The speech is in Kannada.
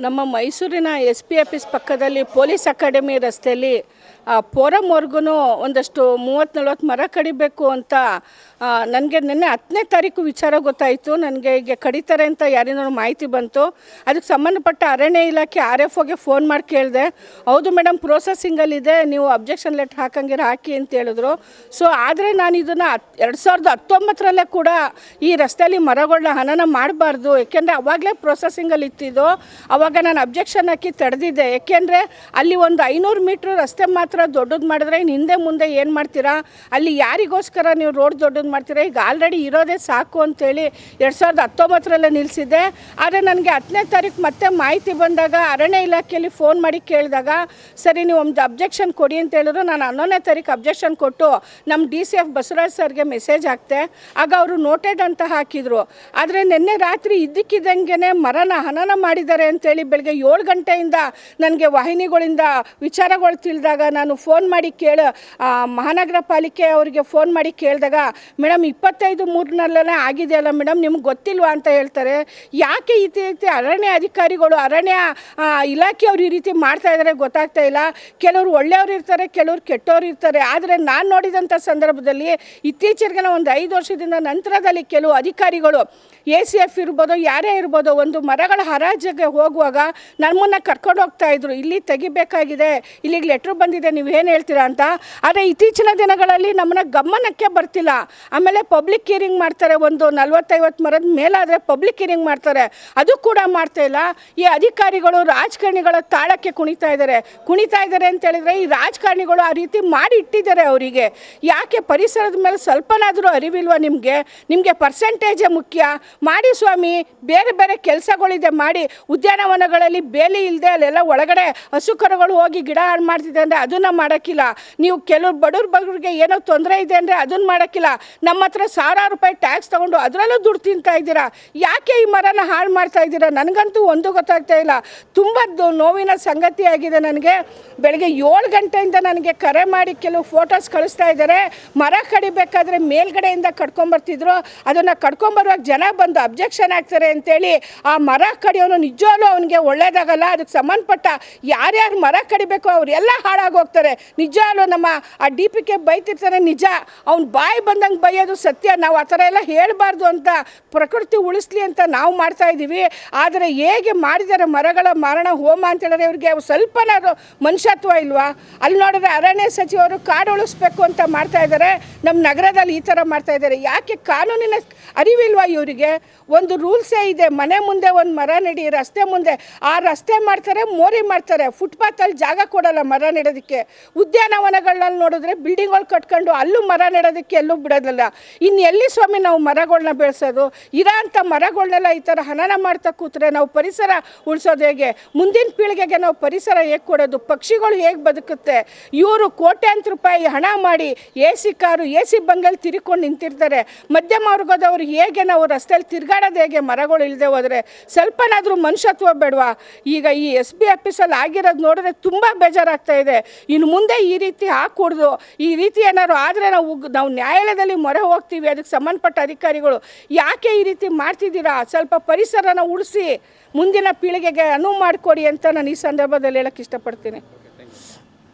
ನಮ್ಮ ಮೈಸೂರಿನ SP ಆಫೀಸ್ ಪಕ್ಕದಲ್ಲಿ ಪೊಲೀಸ್ ಅಕಾಡೆಮಿ ರಸ್ತೆಯಲ್ಲಿ ಫೋರಮ್ವರೆಗೂ ಒಂದಷ್ಟು 30-40 ಮರ ಕಡಿಬೇಕು ಅಂತ ನನಗೆ ನಿನ್ನೆ 10ನೇ ತಾರೀಕು ವಿಚಾರ ಗೊತ್ತಾಯಿತು. ನನಗೆ ಈಗ ಕಡಿತಾರೆ ಅಂತ ಯಾರಿನೋ ಮಾಹಿತಿ ಬಂತು. ಅದಕ್ಕೆ ಸಂಬಂಧಪಟ್ಟ ಅರಣ್ಯ ಇಲಾಖೆ RFOಗೆ ಫೋನ್ ಮಾಡಿ ಕೇಳಿದೆ. ಹೌದು ಮೇಡಮ್, ಪ್ರೋಸೆಸಿಂಗಲ್ಲಿದೆ, ನೀವು ಅಬ್ಜೆಕ್ಷನ್ ಲೆಟರ್ ಹಾಕಂಗಿರ ಹಾಕಿ ಅಂತ ಹೇಳಿದ್ರು. ಸೊ ಆದರೆ ನಾನು ಇದನ್ನು 2019ರಲ್ಲೇ ಕೂಡ ಈ ರಸ್ತೆಯಲ್ಲಿ ಮರಗಳನ್ನ ಹನನ ಮಾಡಬಾರ್ದು, ಏಕೆಂದರೆ ಅವಾಗಲೇ ಪ್ರೋಸೆಸಿಂಗಲ್ಲಿ ಇತ್ತಿದ್ದು. ಆವಾಗ ನಾನು ಅಬ್ಜೆಕ್ಷನ್ ಹಾಕಿ ತಡೆದಿದ್ದೆ. ಏಕೆಂದರೆ ಅಲ್ಲಿ ಒಂದು 500 ಮೀಟ್ರ್ ರಸ್ತೆ ಮಾತ್ರ ದೊಡ್ಡದು ಮಾಡಿದ್ರೆ ಇನ್ನು ಹಿಂದೆ ಮುಂದೆ ಏನು ಮಾಡ್ತೀರಾ, ಅಲ್ಲಿ ಯಾರಿಗೋಸ್ಕರ ನೀವು ರೋಡ್ ದೊಡ್ಡದು ಮಾಡ್ತೀರಾ, ಈಗ ಆಲ್ರೆಡಿ ಇರೋದೇ ಸಾಕು ಅಂತೇಳಿ 2019ರಲ್ಲೇ ನಿಲ್ಲಿಸಿದ್ದೆ. ಆದರೆ ನನಗೆ 10ನೇ ತಾರೀಕು ಮತ್ತೆ ಮಾಹಿತಿ ಬಂದಾಗ ಅರಣ್ಯ ಇಲಾಖೆಯಲ್ಲಿ ಫೋನ್ ಮಾಡಿ ಕೇಳಿದಾಗ ಸರಿ ನೀವು ಒಂದು ಅಬ್ಜೆಕ್ಷನ್ ಕೊಡಿ ಅಂತ ಹೇಳಿದ್ರು. ನಾನು 11ನೇ ತಾರೀಕು ಅಬ್ಜೆಕ್ಷನ್ ಕೊಟ್ಟು ನಮ್ಮ DCF ಬಸವರಾಜ್ ಸರ್ಗೆ ಮೆಸೇಜ್ ಹಾಕ್ತೆ. ಆಗ ಅವರು ನೋಟೆಡ್ ಅಂತ ಹಾಕಿದರು. ಆದರೆ ನಿನ್ನೆ ರಾತ್ರಿ ಇದ್ದಕ್ಕಿದ್ದಂಗೆ ಮರನ ಹನನ ಮಾಡಿದ್ದಾರೆ ಅಂತೇಳಿ ಬೆಳಗ್ಗೆ 7 ಗಂಟೆಯಿಂದ ನನಗೆ ವಾಹಿನಿಗಳಿಂದ ವಿಚಾರಗಳು ತಿಳಿದಾಗ ನಾನು ಫೋನ್ ಮಾಡಿ ಮಹಾನಗರ ಪಾಲಿಕೆ ಅವರಿಗೆ ಫೋನ್ ಮಾಡಿ ಕೇಳಿದಾಗ ಮೇಡಮ್ 25/3 ಆಗಿದೆಯಲ್ಲ ಮೇಡಮ್, ನಿಮ್ಗೆ ಗೊತ್ತಿಲ್ವಾ ಅಂತ ಹೇಳ್ತಾರೆ. ಯಾಕೆ ಈ ರೀತಿ ಅರಣ್ಯ ಅಧಿಕಾರಿಗಳು, ಅರಣ್ಯ ಇಲಾಖೆಯವರು ಈ ರೀತಿ ಮಾಡ್ತಾ ಇದ್ದಾರೆ ಗೊತ್ತಾಗ್ತಾ ಇಲ್ಲ. ಕೆಲವರು ಒಳ್ಳೆಯವರು ಇರ್ತಾರೆ, ಕೆಲವರು ಕೆಟ್ಟವರು ಇರ್ತಾರೆ. ಆದರೆ ನಾನು ನೋಡಿದಂಥ ಸಂದರ್ಭದಲ್ಲಿ ಇತ್ತೀಚೆಗೆ ಒಂದು 5 ವರ್ಷದಿಂದ ನಂತರದಲ್ಲಿ ಕೆಲವು ಅಧಿಕಾರಿಗಳು ACF ಇರ್ಬೋದು, ಯಾರೇ ಇರ್ಬೋದು, ಒಂದು ಮರಗಳ ಹರಾಜಿಗೆ ಹೋಗುವಾಗ ನಮ್ಮನ್ನು ಕರ್ಕೊಂಡು ಹೋಗ್ತಾ ಇದ್ರು. ಇಲ್ಲಿ ತೆಗಿಬೇಕಾಗಿದೆ, ಇಲ್ಲಿಗೆ ಲೆಟ್ರ್ ಬಂದಿದೆ, ನೀವೇನು ಹೇಳ್ತೀರಾ ಅಂತ. ಆದರೆ ಇತ್ತೀಚಿನ ದಿನಗಳಲ್ಲಿ ನಮ್ಮನ್ನ ಗಮನಕ್ಕೆ ಬರ್ತಿಲ್ಲ. ಆಮೇಲೆ ಪಬ್ಲಿಕ್ ಹಿಯರಿಂಗ್ ಮಾಡ್ತಾರೆ, ಒಂದು 40-50 ಮರದ ಮೇಲಾದರೆ ಪಬ್ಲಿಕ್ ಹಿಯರಿಂಗ್ ಮಾಡ್ತಾರೆ, ಅದು ಕೂಡ ಮಾಡ್ತಾ ಇಲ್ಲ. ಈ ಅಧಿಕಾರಿಗಳು ರಾಜಕಾರಣಿಗಳ ತಾಳಕ್ಕೆ ಕುಣಿತಾ ಇದ್ದಾರೆ ಅಂತ ಹೇಳಿದರೆ ಈ ರಾಜಕಾರಣಿಗಳು ಆ ರೀತಿ ಮಾಡಿ ಇಟ್ಟಿದ್ದಾರೆ. ಅವರಿಗೆ ಯಾಕೆ ಪರಿಸರದ ಮೇಲೆ ಸ್ವಲ್ಪನಾದರೂ ಅರಿವಿಲ್ವಾ ನಿಮಗೆ ಪರ್ಸೆಂಟೇಜೇ ಮುಖ್ಯ. ಮಾಡಿ ಸ್ವಾಮಿ, ಬೇರೆ ಬೇರೆ ಕೆಲಸಗಳಿದೆ ಮಾಡಿ. ಉದ್ಯಾನವನಗಳಲ್ಲಿ ಬೇಲಿ ಇಲ್ಲದೆ ಅಲ್ಲೆಲ್ಲ ಒಳಗಡೆ ಹಸು ಕರುಗಳು ಹೋಗಿ ಗಿಡ ಹಾಳು ಮಾಡ್ತಿದೆ ಅಂದರೆ ಅದನ್ನು ಮಾಡೋಕ್ಕಿಲ್ಲ. ನೀವು ಕೆಲವು ಬಡವ್ರಿಗೆ ಏನೋ ತೊಂದರೆ ಇದೆ ಅಂದರೆ ಅದನ್ನು ಮಾಡೋಕ್ಕಿಲ್ಲ. ನಮ್ಮ ಹತ್ರ ಸಾವಿರಾರು ರೂಪಾಯಿ ಟ್ಯಾಕ್ಸ್ ತೊಗೊಂಡು ಅದರಲ್ಲೂ ದುಡ್ಡು ತಿಂತಾ ಇದ್ದೀರಾ. ಯಾಕೆ ಈ ಮರನ ಹಾಳು ಮಾಡ್ತಾ ಇದ್ದೀರಾ? ನನಗಂತೂ ಒಂದು ಗೊತ್ತಾಗ್ತಾ ಇಲ್ಲ. ತುಂಬ ನೋವಿನ ಸಂಗತಿ ಆಗಿದೆ. ನನಗೆ ಬೆಳಗ್ಗೆ 7 ಗಂಟೆಯಿಂದ ನನಗೆ ಕರೆ ಮಾಡಿ ಕೆಲವು ಫೋಟೋಸ್ ಕಳಿಸ್ತಾ ಇದ್ದಾರೆ. ಮರ ಕಡಿಬೇಕಾದ್ರೆ ಮೇಲ್ಗಡೆಯಿಂದ ಕಡ್ಕೊಂಬರ್ತಿದ್ರು, ಅದನ್ನು ಕಡ್ಕೊಂಬರುವಾಗ ಜನ ಬಂದು ಅಬ್ಜೆಕ್ಷನ್ ಆಗ್ತಾರೆ ಅಂತೇಳಿ ಆ ಮರ ಕಡಿಯೋನು ನಿಜವಾಗ್ಲೂ ಅವನಿಗೆ ಒಳ್ಳೇದಾಗಲ್ಲ. ಅದಕ್ಕೆ ಸಂಬಂಧಪಟ್ಟ ಯಾರ್ಯಾರು ಮರ ಕಡಿಬೇಕು ಅವರೆಲ್ಲ ಹಾಳಾಗೋಗ್ತಾರೆ. ನಿಜವಾಗ್ಲೂ ನಮ್ಮ ಆ DPK ಬೈತಿರ್ತಾರೆ, ನಿಜ, ಅವ್ನು ಬಾಯಿ ಬಂದಂಗೆ ಬೈಯೋದು ಸತ್ಯ. ನಾವು ಆ ಥರ ಎಲ್ಲ ಹೇಳಬಾರ್ದು ಅಂತ, ಪ್ರಕೃತಿ ಉಳಿಸ್ಲಿ ಅಂತ ನಾವು ಮಾಡ್ತಾ ಇದ್ದೀವಿ. ಆದರೆ ಹೇಗೆ ಮಾಡಿದ್ದಾರೆ ಮರಗಳ ಮಾರಣ ಹೋಮ ಅಂತ ಹೇಳಿದ್ರೆ ಇವ್ರಿಗೆ ಸ್ವಲ್ಪನಾದ್ರು ಮನುಷ್ಯತ್ವ ಇಲ್ವಾ? ಅಲ್ಲಿ ನೋಡಿದ್ರೆ ಅರಣ್ಯ ಸಚಿವರು ಕಾಡು ಉಳಿಸ್ಬೇಕು ಅಂತ ಮಾಡ್ತಾ ಇದ್ದಾರೆ, ನಮ್ಮ ನಗರದಲ್ಲಿ ಈ ಥರ ಮಾಡ್ತಾ ಇದ್ದಾರೆ. ಯಾಕೆ ಕಾನೂನಿನ ಅರಿವಿಲ್ವಾ ಇವರಿಗೆ? ಒಂದು ರೂಲ್ಸೇ ಇದೆ, ಮನೆ ಮುಂದೆ ಒಂದು ಮರ ನೆಡಿ, ರಸ್ತೆ ಮುಂದೆ ಆ ರಸ್ತೆ ಮಾಡ್ತಾರೆ, ಮೋರಿ ಮಾಡ್ತಾರೆ, ಫುಟ್ಪಾತಲ್ಲಿ ಜಾಗ ಕೊಡೋಲ್ಲ ಮರ ನೆಡೋದಕ್ಕೆ. ಉದ್ಯಾನವನಗಳಲ್ಲಿ ನೋಡಿದ್ರೆ ಬಿಲ್ಡಿಂಗ್ಗಳು ಕಟ್ಕೊಂಡು ಅಲ್ಲೂ ಮರ ನೆಡೋದಕ್ಕೆ ಎಲ್ಲೂ ಬಿಡೋದಿಲ್ಲ. ಇನ್ನು ಎಲ್ಲಿ ಸ್ವಾಮಿ ನಾವು ಮರಗಳನ್ನ ಬೆಳೆಸೋದು? ಇರೋ ಅಂಥ ಮರಗಳನ್ನೆಲ್ಲ ಈ ಥರ ಹನನ ಮಾಡ್ತಾ ಕೂತ್ರೆ ನಾವು ಪರಿಸರ ಉಳಿಸೋದು ಹೇಗೆ? ಮುಂದಿನ ಪೀಳಿಗೆಗೆ ನಾವು ಪರಿಸರ ಹೇಗೆ ಕೊಡೋದು? ಪಕ್ಷಿಗಳು ಹೇಗೆ ಬದುಕುತ್ತೆ? ಇವರು ಕೋಟ್ಯಾಂತರ ರೂಪಾಯಿ ಹಣ ಮಾಡಿ AC ಕಾರು AC ಬಂಗಲ್ಲಿ ತಿರ್ಕೊಂಡು ನಿಂತಿರ್ತಾರೆ. ಮಧ್ಯಮ ವರ್ಗದವರು ಹೇಗೆ ನಾವು ರಸ್ತೆಯಲ್ಲಿ ತಿರ್ಗಾಡೋದು ಹೇಗೆ ಮರಗಳು ಇಲ್ಲದೆ ಹೋದರೆ? ಸ್ವಲ್ಪನಾದರೂ ಮನುಷ್ಯತ್ವ ಬೇಡವಾ? ಈಗ ಈ SP ಆಫೀಸಲ್ಲಿ ಆಗಿರೋದು ನೋಡಿದ್ರೆ ತುಂಬ ಬೇಜಾರಾಗ್ತಾ ಇದೆ. ಇನ್ನು ಮುಂದೆ ಈ ರೀತಿ ಹಾಕೂಡ್ದು. ಈ ರೀತಿ ಏನಾದ್ರು ಆದರೆ ನಾವು ನ್ಯಾಯಾಲಯದಲ್ಲಿ ಮೊರೆ ಹೋಗ್ತೀವಿ. ಅದಕ್ಕೆ ಸಂಬಂಧಪಟ್ಟ ಅಧಿಕಾರಿಗಳು ಯಾಕೆ ಈ ರೀತಿ ಮಾಡ್ತಿದ್ದೀರಾ? ಸ್ವಲ್ಪ ಪರಿಸರನ ಉಳಿಸಿ ಮುಂದಿನ ಪೀಳಿಗೆಗೆ ಅನುವು ಮಾಡಿಕೊಡಿ ಅಂತ ನಾನು ಈ ಸಂದರ್ಭದಲ್ಲಿ ಹೇಳೋಕ್ಕೆ ಇಷ್ಟಪಡ್ತೀನಿ.